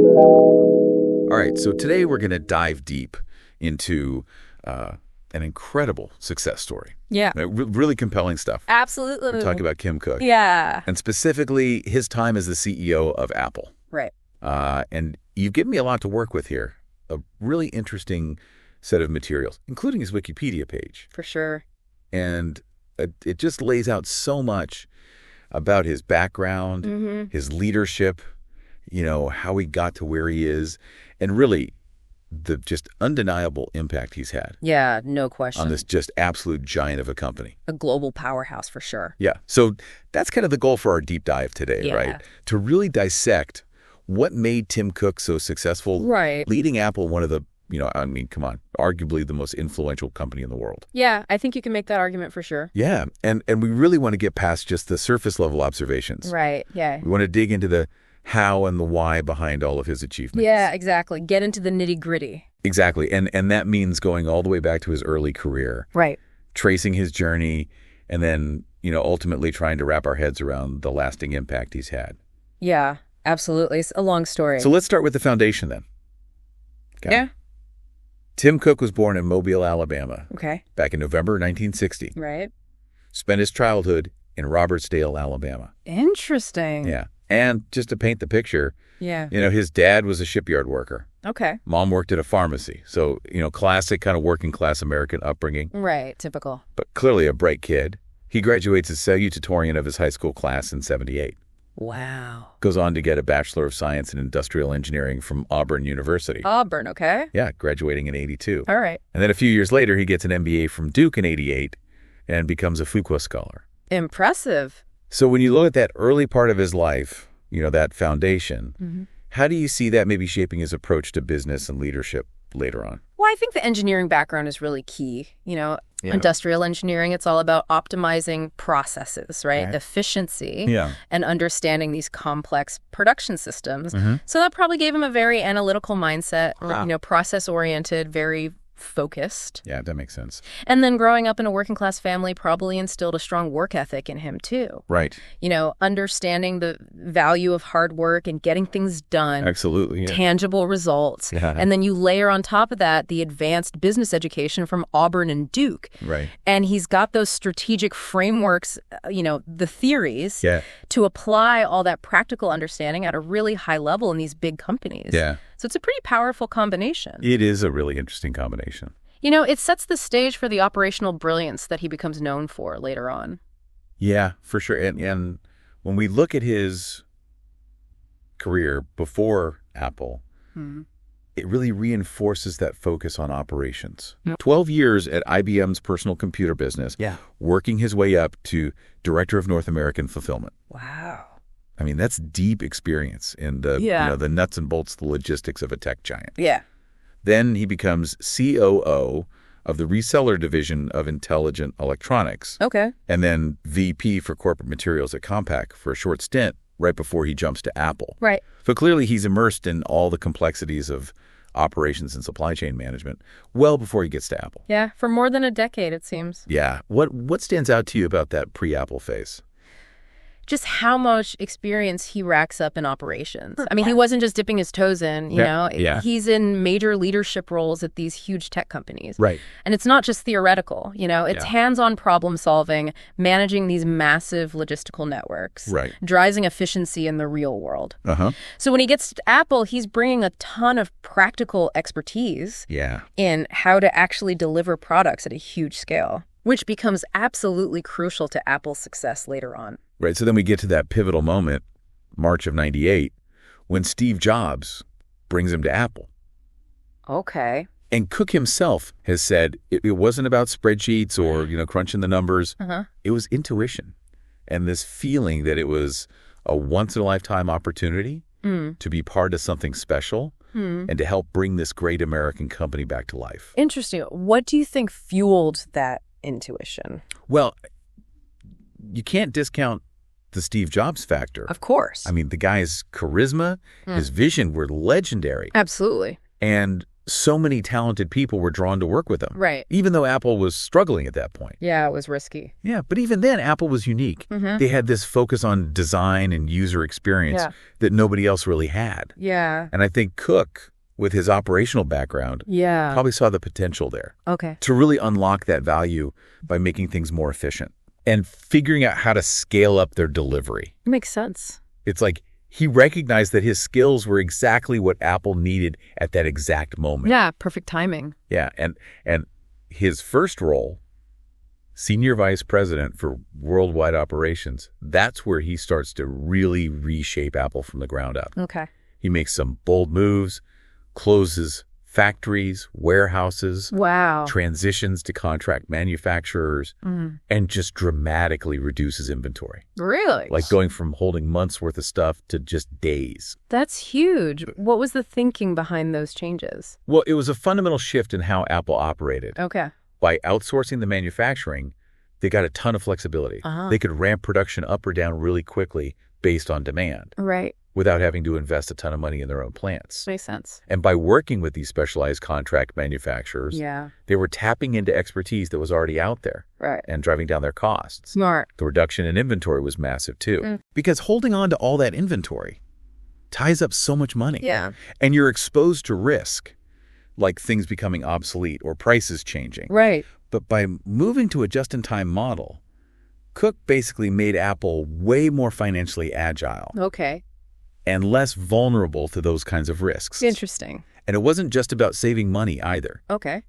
All right, so today we're going to dive deep into an incredible success story. Yeah. Really compelling stuff. Absolutely. We're talking about Tim Cook. Yeah. And specifically his time as the CEO of Apple. Right. And you've given me a lot to work with here. A really interesting set of materials, including his Wikipedia page. For sure. And it just lays out so much about his background, his leadership, how he got to where he is, and really the just undeniable impact he's had. Yeah, no question. On this just absolute giant of a company. A global powerhouse for sure. Yeah. So that's kind of the goal for our deep dive today, right? To really dissect what made Tim Cook so successful, leading Apple, one of the, come on, arguably the most influential company in the world. Yeah, I think you can make that argument for sure. Yeah. And we really want to get past just the surface level observations. Right. Yeah. We want to dig into the how and the why behind all of his achievements. Yeah, exactly. Get into the nitty gritty. Exactly. And that means going all the way back to his early career. Right. Tracing his journey and then, ultimately trying to wrap our heads around the lasting impact he's had. Yeah, absolutely. It's a long story. So let's start with the foundation then. Okay. Yeah. Tim Cook was born in Mobile, Alabama. Okay. Back in November 1960. Right. Spent his childhood in Robertsdale, Alabama. Interesting. Yeah. And just to paint the picture, yeah, his dad was a shipyard worker. Okay. Mom worked at a pharmacy. So, classic kind of working class American upbringing. Right. Typical. But clearly a bright kid. He graduates as salutatorian of his high school class in 78. Wow. Goes on to get a Bachelor of Science in Industrial Engineering from Auburn University. Auburn, okay. Yeah, graduating in 82. All right. And then a few years later, he gets an MBA from Duke in 88 and becomes a Fuqua Scholar. Impressive. So when you look at that early part of his life, that foundation, how do you see that maybe shaping his approach to business and leadership later on? Well, I think the engineering background is really key. Industrial engineering, it's all about optimizing processes, right? Efficiency and understanding these complex production systems. So that probably gave him a very analytical mindset, process-oriented, very focused. Yeah, that makes sense. And then growing up in a working class family probably instilled a strong work ethic in him too. Right. Understanding the value of hard work and getting things done. Absolutely. Yeah. Tangible results. Yeah. And then you layer on top of that the advanced business education from Auburn and Duke. Right. And he's got those strategic frameworks, the theories to apply all that practical understanding at a really high level in these big companies. Yeah. So it's a pretty powerful combination. It is a really interesting combination. It sets the stage for the operational brilliance that he becomes known for later on. Yeah, for sure. And when we look at his career before Apple, it really reinforces that focus on operations. 12 years at IBM's personal computer business, working his way up to Director of North American Fulfillment. Wow. I mean, that's deep experience in the the nuts and bolts, the logistics of a tech giant. Yeah. Then he becomes COO of the reseller division of Intelligent Electronics. Okay. And then VP for corporate materials at Compaq for a short stint right before he jumps to Apple. Right. So clearly he's immersed in all the complexities of operations and supply chain management well before he gets to Apple. Yeah, for more than a decade, it seems. Yeah. What stands out to you about that pre-Apple phase? Just how much experience he racks up in operations. I mean, he wasn't just dipping his toes in, He's in major leadership roles at these huge tech companies. Right. And it's not just theoretical, it's hands-on problem solving, managing these massive logistical networks, right, driving efficiency in the real world. Uh-huh. So when he gets to Apple, he's bringing a ton of practical expertise in how to actually deliver products at a huge scale, which becomes absolutely crucial to Apple's success later on. Right. So then we get to that pivotal moment, March of 98, when Steve Jobs brings him to Apple. Okay. And Cook himself has said it wasn't about spreadsheets or, crunching the numbers. It was intuition and this feeling that it was a once-in-a-lifetime opportunity to be part of something special and to help bring this great American company back to life. Interesting. What do you think fueled that intuition? Well, you can't discount the Steve Jobs factor. Of course. I mean, the guy's charisma, his vision were legendary. Absolutely. And so many talented people were drawn to work with them. Right. Even though Apple was struggling at that point. Yeah, it was risky. Yeah, but even then, Apple was unique. They had this focus on design and user experience that nobody else really had. Yeah. And I think Cook, with his operational background, probably saw the potential there. Okay. To really unlock that value by making things more efficient and figuring out how to scale up their delivery. It makes sense. It's like he recognized that his skills were exactly what Apple needed at that exact moment. Yeah, perfect timing. Yeah, and his first role, Senior Vice President for Worldwide Operations, that's where he starts to really reshape Apple from the ground up. Okay. He makes some bold moves, closes factories, warehouses, transitions to contract manufacturers, and just dramatically reduces inventory. Really? Like going from holding months worth of stuff to just days. That's huge. What was the thinking behind those changes? Well, it was a fundamental shift in how Apple operated. Okay. By outsourcing the manufacturing, they got a ton of flexibility. They could ramp production up or down really quickly based on demand. Right. Without having to invest a ton of money in their own plants. Makes sense. And by working with these specialized contract manufacturers, they were tapping into expertise that was already out there and driving down their costs. Smart. The reduction in inventory was massive too. Because holding on to all that inventory ties up so much money. Yeah. And you're exposed to risk, like things becoming obsolete or prices changing. Right. But by moving to a just-in-time model, Cook basically made Apple way more financially agile. Okay. And less vulnerable to those kinds of risks. Interesting. And it wasn't just about saving money either. Okay.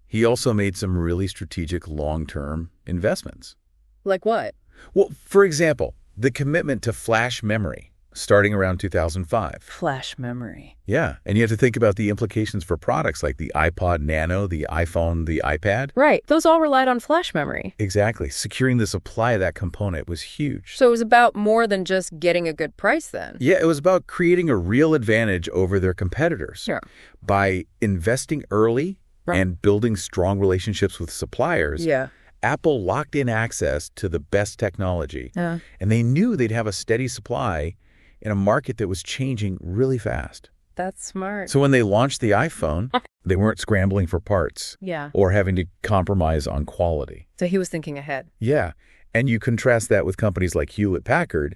He also made some really strategic long-term investments. Like what? Well, for example, the commitment to flash memory starting around 2005. Flash memory. Yeah, and you have to think about the implications for products like the iPod Nano, the iPhone, the iPad. Right. Those all relied on flash memory. Exactly. Securing the supply of that component was huge. So it was about more than just getting a good price then. Yeah, it was about creating a real advantage over their competitors. Sure. By investing early and building strong relationships with suppliers. Yeah. Apple locked in access to the best technology. And they knew they'd have a steady supply in a market that was changing really fast. That's smart. So when they launched the iPhone, they weren't scrambling for parts or having to compromise on quality. So he was thinking ahead. Yeah. And you contrast that with companies like Hewlett-Packard,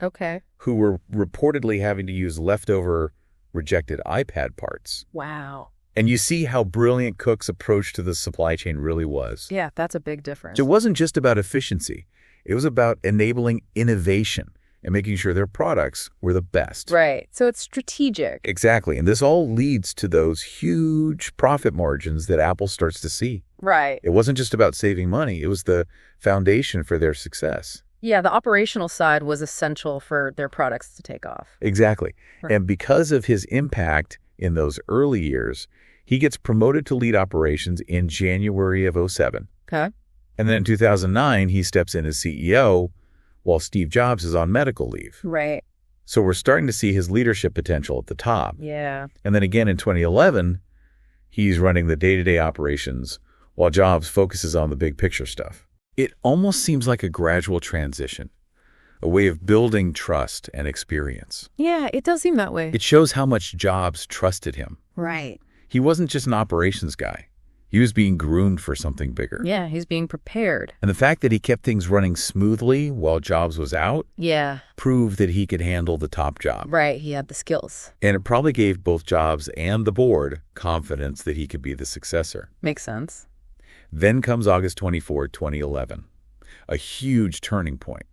who were reportedly having to use leftover rejected iPad parts. Wow. And you see how brilliant Cook's approach to the supply chain really was. Yeah, that's a big difference. So it wasn't just about efficiency. It was about enabling innovation and making sure their products were the best. Right. So it's strategic. Exactly. And this all leads to those huge profit margins that Apple starts to see. Right. It wasn't just about saving money. It was the foundation for their success. Yeah, the operational side was essential for their products to take off. Exactly. Right. And because of his impact in those early years, he gets promoted to lead operations in January of 2007. Okay. And then in 2009, he steps in as CEO while Steve Jobs is on medical leave. Right. So we're starting to see his leadership potential at the top. Yeah. And then again in 2011, he's running the day-to-day operations while Jobs focuses on the big picture stuff. It almost seems like a gradual transition, a way of building trust and experience. Yeah, it does seem that way. It shows how much Jobs trusted him. Right. He wasn't just an operations guy. He was being groomed for something bigger. Yeah, he's being prepared. And the fact that he kept things running smoothly while Jobs was out proved that he could handle the top job. Right, he had the skills. And it probably gave both Jobs and the board confidence that he could be the successor. Makes sense. Then comes August 24, 2011, a huge turning point.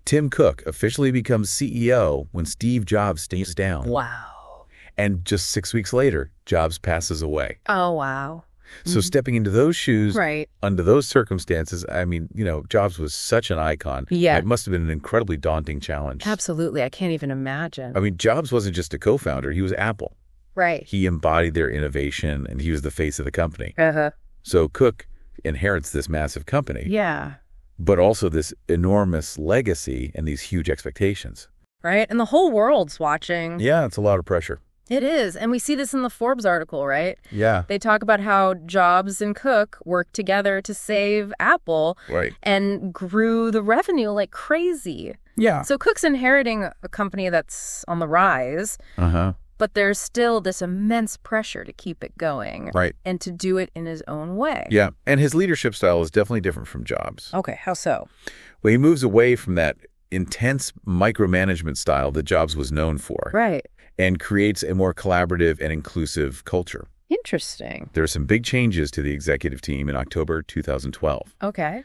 Tim Cook officially becomes CEO when Steve Jobs stays down. Wow. And just 6 weeks later, Jobs passes away. Oh, wow. So stepping into those shoes, under those circumstances, I mean, Jobs was such an icon. Yeah. It must have been an incredibly daunting challenge. Absolutely. I can't even imagine. I mean, Jobs wasn't just a co-founder. He was Apple. Right. He embodied their innovation, and he was the face of the company. Uh-huh. So Cook inherits this massive company. Yeah. But also this enormous legacy and these huge expectations. Right. And the whole world's watching. Yeah, it's a lot of pressure. It is. And we see this in the Forbes article, right? Yeah. They talk about how Jobs and Cook worked together to save Apple. Right. And grew the revenue like crazy. Yeah. So Cook's inheriting a company that's on the rise. Uh-huh. But there's still this immense pressure to keep it going. Right. And to do it in his own way. Yeah, and his leadership style is definitely different from Jobs. Okay, how so? Well, he moves away from that intense micromanagement style that Jobs was known for. Right. And creates a more collaborative and inclusive culture. Interesting. There are some big changes to the executive team in October 2012. Okay.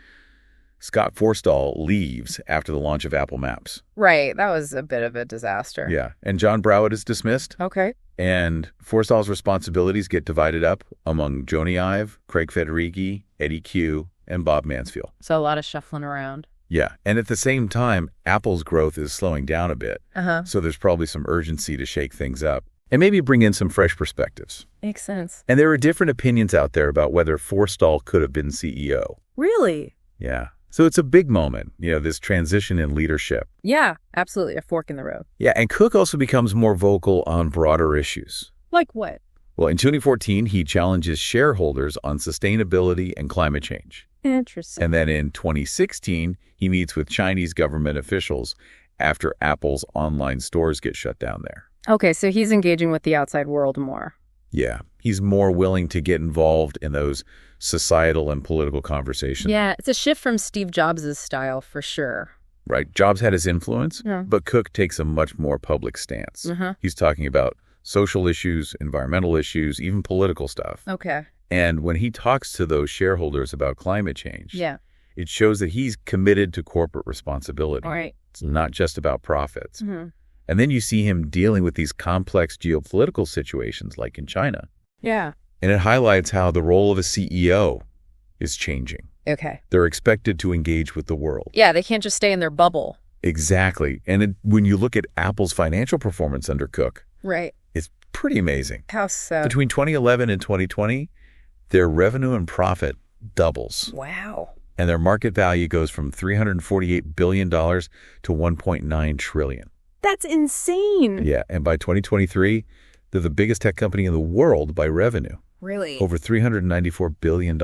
Scott Forstall leaves after the launch of Apple Maps. Right. That was a bit of a disaster. Yeah. And John Browett is dismissed. Okay. And Forstall's responsibilities get divided up among Joni Ive, Craig Federighi, Eddie Q, and Bob Mansfield. So a lot of shuffling around. Yeah. And at the same time, Apple's growth is slowing down a bit. So there's probably some urgency to shake things up and maybe bring in some fresh perspectives. Makes sense. And there are different opinions out there about whether Forstall could have been CEO. Really? Yeah. So it's a big moment, this transition in leadership. Yeah, absolutely. A fork in the road. Yeah, and Cook also becomes more vocal on broader issues. Like what? Well, in 2014, he challenges shareholders on sustainability and climate change. Interesting. And then in 2016, he meets with Chinese government officials after Apple's online stores get shut down there. Okay, so he's engaging with the outside world more. Yeah, he's more willing to get involved in those societal and political conversations. Yeah, it's a shift from Steve Jobs' style for sure. Right. Jobs had his influence, but Cook takes a much more public stance. He's talking about social issues, environmental issues, even political stuff. Okay. And when he talks to those shareholders about climate change, it shows that he's committed to corporate responsibility. All right. It's not just about profits. And then you see him dealing with these complex geopolitical situations like in China. Yeah. And it highlights how the role of a CEO is changing. Okay. They're expected to engage with the world. Yeah, they can't just stay in their bubble. Exactly. And when you look at Apple's financial performance under Cook, right, it's pretty amazing. How so? Between 2011 and 2020, their revenue and profit doubles. Wow. And their market value goes from $348 billion to $1.9 trillion. That's insane. Yeah, and by 2023, they're the biggest tech company in the world by revenue. Really? Over $394 billion.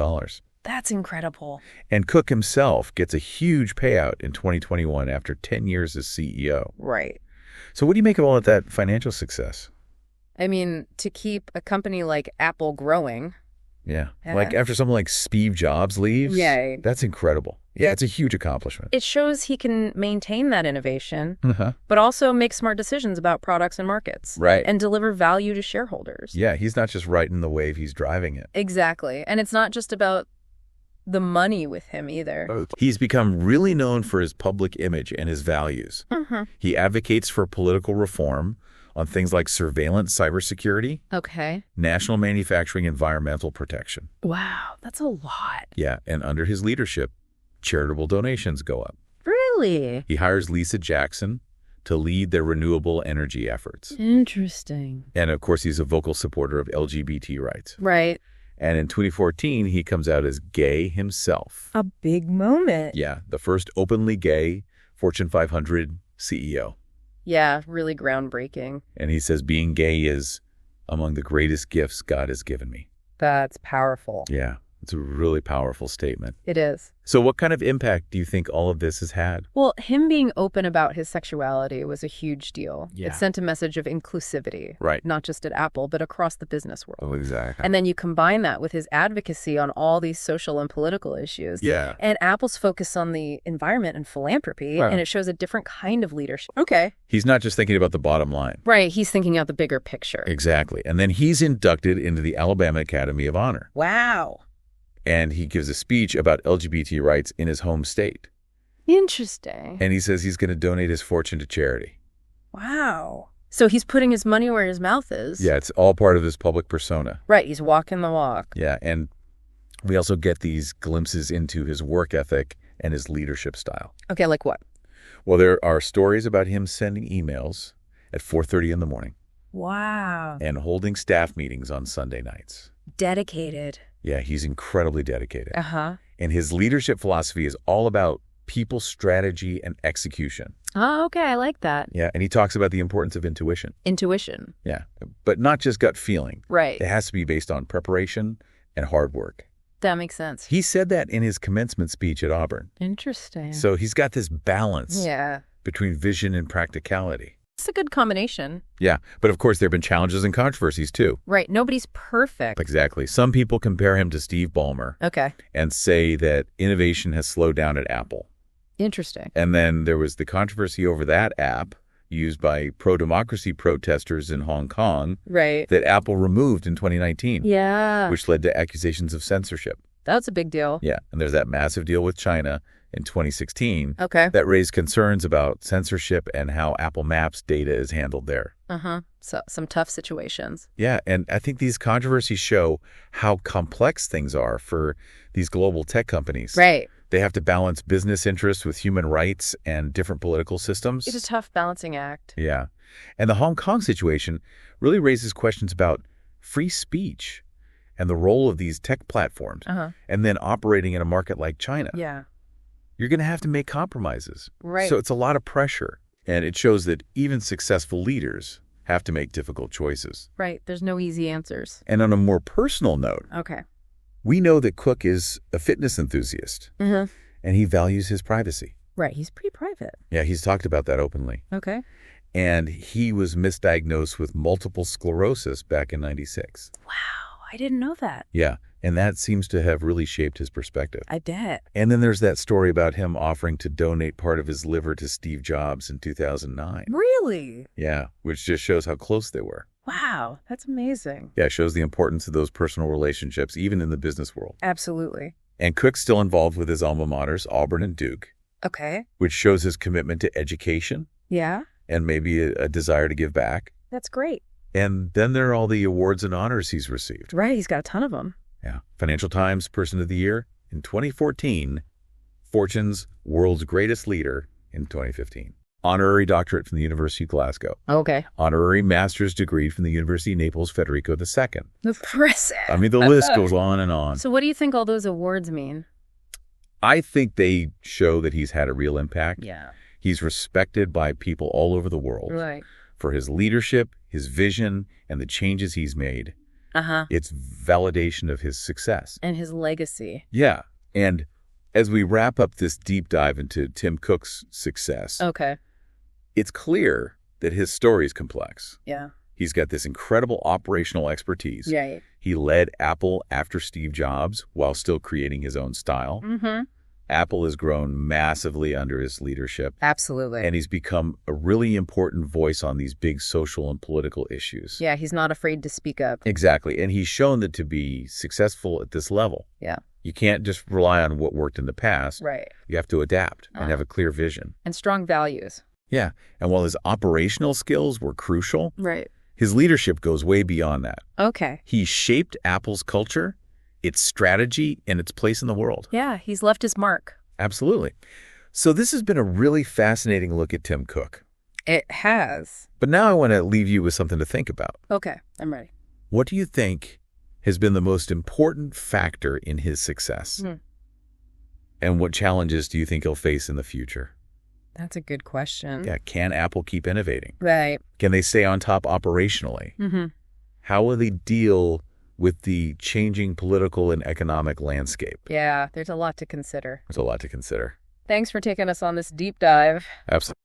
That's incredible. And Cook himself gets a huge payout in 2021 after 10 years as CEO. Right. So what do you make of all of that financial success? I mean, to keep a company like Apple growing. Yeah. Like after someone like Steve Jobs leaves. Yeah. That's incredible. Yeah, it's a huge accomplishment. It shows he can maintain that innovation, but also make smart decisions about products and markets. Right. And deliver value to shareholders. Yeah, he's not just riding the wave, he's driving it. Exactly. And it's not just about the money with him either. He's become really known for his public image and his values. He advocates for political reform on things like surveillance cybersecurity, national manufacturing, environmental protection. Wow, that's a lot. Yeah, and under his leadership, charitable donations go up. Really? He hires Lisa Jackson to lead their renewable energy efforts. Interesting. And of course, he's a vocal supporter of LGBT rights. Right. And in 2014, he comes out as gay himself. A big moment. Yeah, the first openly gay Fortune 500 CEO. Yeah, really groundbreaking. And he says being gay is among the greatest gifts God has given me. That's powerful. Yeah, it's a really powerful statement. It is. So what kind of impact do you think all of this has had? Well, him being open about his sexuality was a huge deal. Yeah. It sent a message of inclusivity. Right. Not just at Apple, but across the business world. Oh, exactly. And then you combine that with his advocacy on all these social and political issues. Yeah. And Apple's focus on the environment and philanthropy, and it shows a different kind of leadership. Okay. He's not just thinking about the bottom line. Right. He's thinking out the bigger picture. Exactly. And then he's inducted into the Alabama Academy of Honor. Wow. And he gives a speech about LGBT rights in his home state. Interesting. And he says he's going to donate his fortune to charity. Wow. So he's putting his money where his mouth is. Yeah, it's all part of his public persona. Right, he's walking the walk. Yeah, and we also get these glimpses into his work ethic and his leadership style. Okay, like what? Well, there are stories about him sending emails at 4:30 in the morning. Wow. And holding staff meetings on Sunday nights. Dedicated. Yeah, he's incredibly dedicated. Uh-huh. And his leadership philosophy is all about people, strategy, and execution. Oh, okay. I like that. Yeah, and he talks about the importance of intuition. Intuition. Yeah, but not just gut feeling. Right. It has to be based on preparation and hard work. That makes sense. He said that in his commencement speech at Auburn. Interesting. So he's got this balance between vision and practicality. It's a good combination. Yeah, but of course there have been challenges and controversies too. Right, nobody's perfect. Exactly. Some people compare him to Steve Ballmer. Okay. And say that innovation has slowed down at Apple. Interesting. And then there was the controversy over that app used by pro-democracy protesters in Hong Kong. Right. That Apple removed in 2019. Yeah. Which led to accusations of censorship. That's a big deal. Yeah, and there's that massive deal with China in 2016 that raised concerns about censorship and how Apple Maps data is handled there. So some tough situations. Yeah, and I think these controversies show how complex things are for these global tech companies. Right. They have to balance business interests with human rights and different political systems. It's a tough balancing act. Yeah. And the Hong Kong situation really raises questions about free speech and the role of these tech platforms, and then operating in a market like China. Yeah. You're going to have to make compromises. Right. So it's a lot of pressure. And it shows that even successful leaders have to make difficult choices. Right. There's no easy answers. And on a more personal note, we know that Cook is a fitness enthusiast, and he values his privacy. Right. He's pretty private. Yeah, he's talked about that openly. Okay. And he was misdiagnosed with multiple sclerosis back in '96. Wow. I didn't know that. Yeah. And that seems to have really shaped his perspective. I bet. And then there's that story about him offering to donate part of his liver to Steve Jobs in 2009. Really? Yeah, which just shows how close they were. Wow, that's amazing. Yeah, it shows the importance of those personal relationships, even in the business world. Absolutely. And Cook's still involved with his alma maters, Auburn and Duke. Okay. Which shows his commitment to education. Yeah. And maybe a desire to give back. That's great. And then there are all the awards and honors he's received. Right, he's got a ton of them. Yeah. Financial Times Person of the Year in 2014. Fortune's World's Greatest Leader in 2015. Honorary doctorate from the University of Glasgow. Okay. Honorary master's degree from the University of Naples Federico II. Impressive. I mean, the list goes on and on. So what do you think all those awards mean? I think they show that he's had a real impact. Yeah. He's respected by people all over the world. Right. For his leadership, his vision, and the changes he's made. It's validation of his success. And his legacy. Yeah. And as we wrap up this deep dive into Tim Cook's success, it's clear that his story is complex. Yeah. He's got this incredible operational expertise. Right. He led Apple after Steve Jobs while still creating his own style. Apple has grown massively under his leadership. Absolutely. And he's become a really important voice on these big social and political issues. Yeah, he's not afraid to speak up. Exactly. And he's shown that to be successful at this level. Yeah. You can't just rely on what worked in the past. Right. You have to adapt and have a clear vision. And strong values. Yeah. And while his operational skills were crucial, right, his leadership goes way beyond that. Okay. He shaped Apple's culture, its strategy, and its place in the world. Yeah, he's left his mark. Absolutely. So this has been a really fascinating look at Tim Cook. It has. But now I want to leave you with something to think about. Okay, I'm ready. What do you think has been the most important factor in his success? And what challenges do you think he'll face in the future? That's a good question. Yeah, can Apple keep innovating? Right. Can they stay on top operationally? How will they deal with the changing political and economic landscape? Yeah, there's a lot to consider. There's a lot to consider. Thanks for taking us on this deep dive. Absolutely.